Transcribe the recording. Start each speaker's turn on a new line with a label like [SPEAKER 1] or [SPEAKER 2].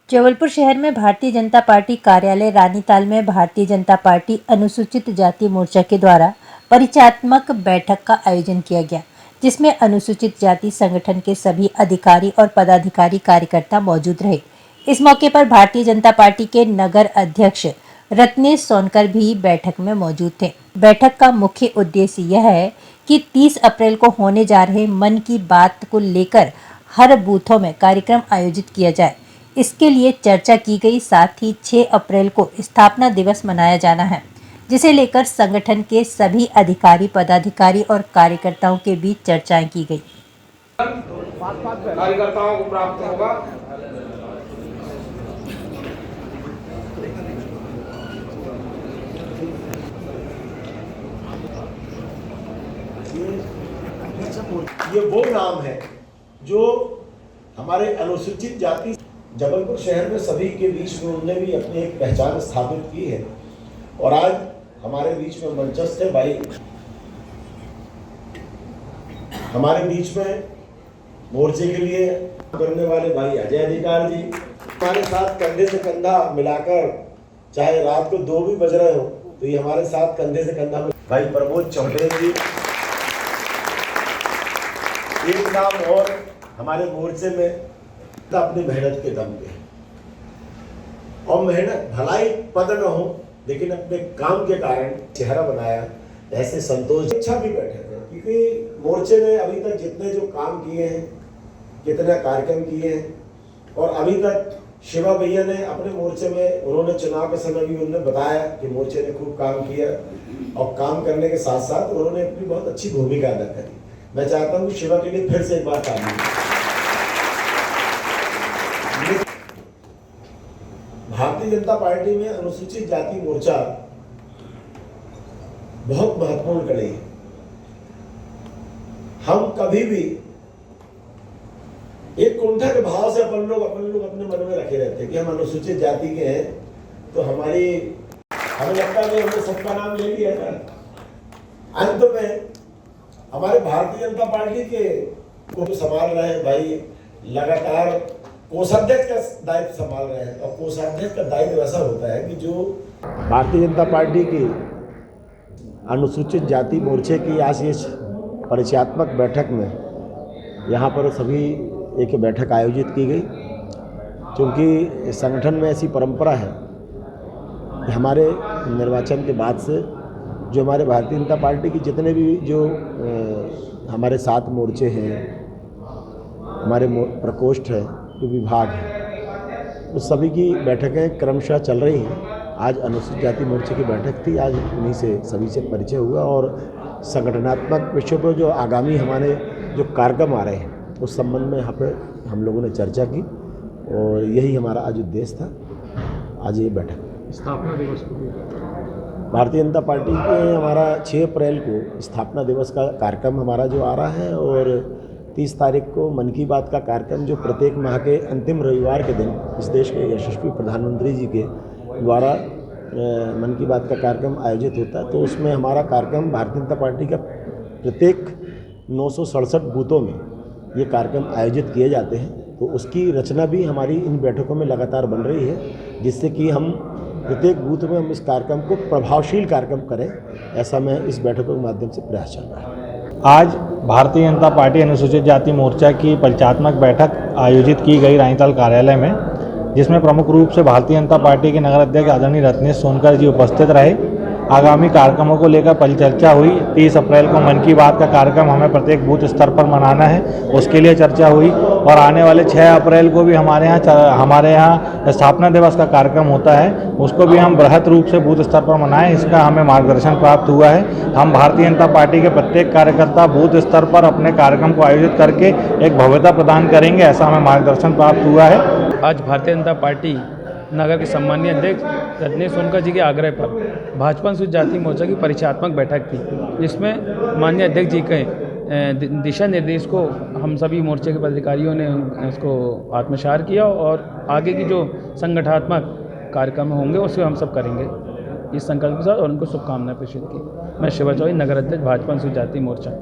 [SPEAKER 1] जबलपुर शहर में भारतीय जनता पार्टी कार्यालय रानीताल में भारतीय जनता पार्टी अनुसूचित जाति मोर्चा के द्वारा परिचयात्मक बैठक का आयोजन किया गया, जिसमें अनुसूचित जाति संगठन के सभी अधिकारी और पदाधिकारी कार्यकर्ता मौजूद रहे। इस मौके पर भारतीय जनता पार्टी के नगर अध्यक्ष रत्नेश सोनकर भी बैठक में मौजूद थे। बैठक का मुख्य उद्देश्य यह है कि 30 अप्रैल को होने जा रहे मन की बात को लेकर हर बूथों में कार्यक्रम आयोजित किया जाए। इसके लिए चर्चा की गई। साथ ही 6 अप्रैल को स्थापना दिवस मनाया जाना है, जिसे लेकर संगठन के सभी अधिकारी, पदाधिकारी और कार्यकर्ताओं के बीच चर्चाएं की गई।
[SPEAKER 2] कार्यकर्ताओं को प्राप्त होगा।
[SPEAKER 3] ये वो नाम है जो हमारे अनुसूचित जाति जबलपुर शहर में सभी के बीच में उन्होंने भी अपनी एक पहचान स्थापित की है। और आज हमारे बीच में मंचस्थ है भाई, हमारे बीच में मोर्चे के लिए करने वाले भाई अजय अधिकार जी हमारे साथ कंधे से कंधा मिलाकर, चाहे रात को 2 भी बज रहे हो तो ये हमारे साथ कंधे से कंधा भाई प्रमोद चौटे जी। एक नाम और हमारे मोर्चे में अपनी मेहनत के दम पे, और मेहनत भलाई पद न हो लेकिन अपने काम के कारण चेहरा बनाया, ऐसे संतोष अच्छा भी बैठे थे। क्योंकि मोर्चे ने अभी तक जितने जो काम किए हैं, कितने कार्यक्रम किए हैं, और अभी तक शिवा भैया ने अपने मोर्चे में, उन्होंने चुनाव के समय भी उन्होंने बताया कि मोर्चे ने खूब काम किया, और काम करने के साथ साथ उन्होंने अपनी बहुत अच्छी भूमिका अदा करी। मैं चाहता हूँ शिवा के लिए फिर से एक बार ताली। भारतीय जनता पार्टी में अनुसूचित जाति मोर्चा बहुत महत्वपूर्ण कड़ी है। हम कभी भी एक कुंठा के भाव से अपन लोग अपने मन में रखे रहते हैं कि हम अनुसूचित जाति के हैं, तो हमें लगता है कि हमने सबका नाम ले लिया था। अंत में हमारे भारतीय जनता पार्टी के को संभाल रहे हैं भाई, लगातार कोषाध्यक्ष का दायित्व संभाल रहे हैं। और कोषाध्यक्ष का दायित्व ऐसा होता है कि जो भारतीय जनता पार्टी की अनुसूचित जाति मोर्चे की आज इस परिचयात्मक बैठक में यहाँ पर सभी एक बैठक आयोजित की गई। क्योंकि संगठन में ऐसी परंपरा है कि हमारे निर्वाचन के बाद से जो हमारे भारतीय जनता पार्टी की जितने भी जो हमारे 7 मोर्चे हैं, हमारे प्रकोष्ठ है, जो विभाग है, उस सभी की बैठकें क्रमशः चल रही हैं। आज अनुसूचित जाति मोर्चे की बैठक थी, आज उन्हीं से सभी से परिचय हुआ, और संगठनात्मक विषयों पर जो आगामी हमारे जो कार्यक्रम आ रहे हैं उस संबंध में यहाँ पर हम लोगों ने चर्चा की, और यही हमारा आज उद्देश्य था। आज ये बैठक
[SPEAKER 2] स्थापना दिवस को
[SPEAKER 3] भारतीय जनता पार्टी के हमारा 6 अप्रैल को स्थापना दिवस का कार्यक्रम हमारा जो आ रहा है, और 30 तारीख को मन की बात का कार्यक्रम जो प्रत्येक माह के अंतिम रविवार के दिन इस देश के यशस्वी प्रधानमंत्री जी के द्वारा मन की बात का कार्यक्रम आयोजित होता है। तो उसमें हमारा कार्यक्रम भारतीय जनता पार्टी का प्रत्येक 967 बूथों में ये कार्यक्रम आयोजित किए जाते हैं। तो उसकी रचना भी हमारी इन बैठकों में लगातार बन रही है, जिससे कि हम प्रत्येक बूथ में हम इस कार्यक्रम को प्रभावशील कार्यक्रम करें, ऐसा मैं इस बैठकों के माध्यम से प्रयास चल रहा है।
[SPEAKER 4] आज भारतीय जनता पार्टी अनुसूचित जाति मोर्चा की परिचयात्मक बैठक आयोजित की गई रानीताल कार्यालय में, जिसमें प्रमुख रूप से भारतीय जनता पार्टी के नगर अध्यक्ष आदरणीय रत्नेश सोनकर जी उपस्थित रहे। आगामी कार्यक्रमों को लेकर परिचर्चा हुई। 30 अप्रैल को मन की बात का कार्यक्रम हमें प्रत्येक बूथ स्तर पर मनाना है, उसके लिए चर्चा हुई। और आने वाले 6 अप्रैल को भी हमारे यहाँ स्थापना दिवस का कार्यक्रम होता है, उसको भी हम बृहद रूप से बूथ स्तर पर मनाएं, इसका हमें मार्गदर्शन प्राप्त हुआ है। हम भारतीय जनता पार्टी के प्रत्येक कार्यकर्ता बूथ स्तर पर अपने कार्यक्रम को आयोजित करके एक भव्यता प्रदान करेंगे, ऐसा हमें मार्गदर्शन प्राप्त हुआ है।
[SPEAKER 5] आज भारतीय जनता पार्टी नगर के सम्मानीय अध्यक्ष रत्नेश सोनकर जी के आग्रह पर भाजपा अनुसूचित जाति मोर्चा की परिचयात्मक बैठक थी, जिसमें माननीय अध्यक्ष जी के दिशा निर्देश को हम सभी मोर्चे के पदाधिकारियों ने उसको आत्मसात किया, और आगे की जो संगठनात्मक कार्यक्रम होंगे उसको हम सब करेंगे इस संकल्प के साथ, और उनको शुभकामनाएं प्रेषित की। मैं शिवा चौधरी, नगर अध्यक्ष भाजपा अनुसूचित जाति मोर्चा।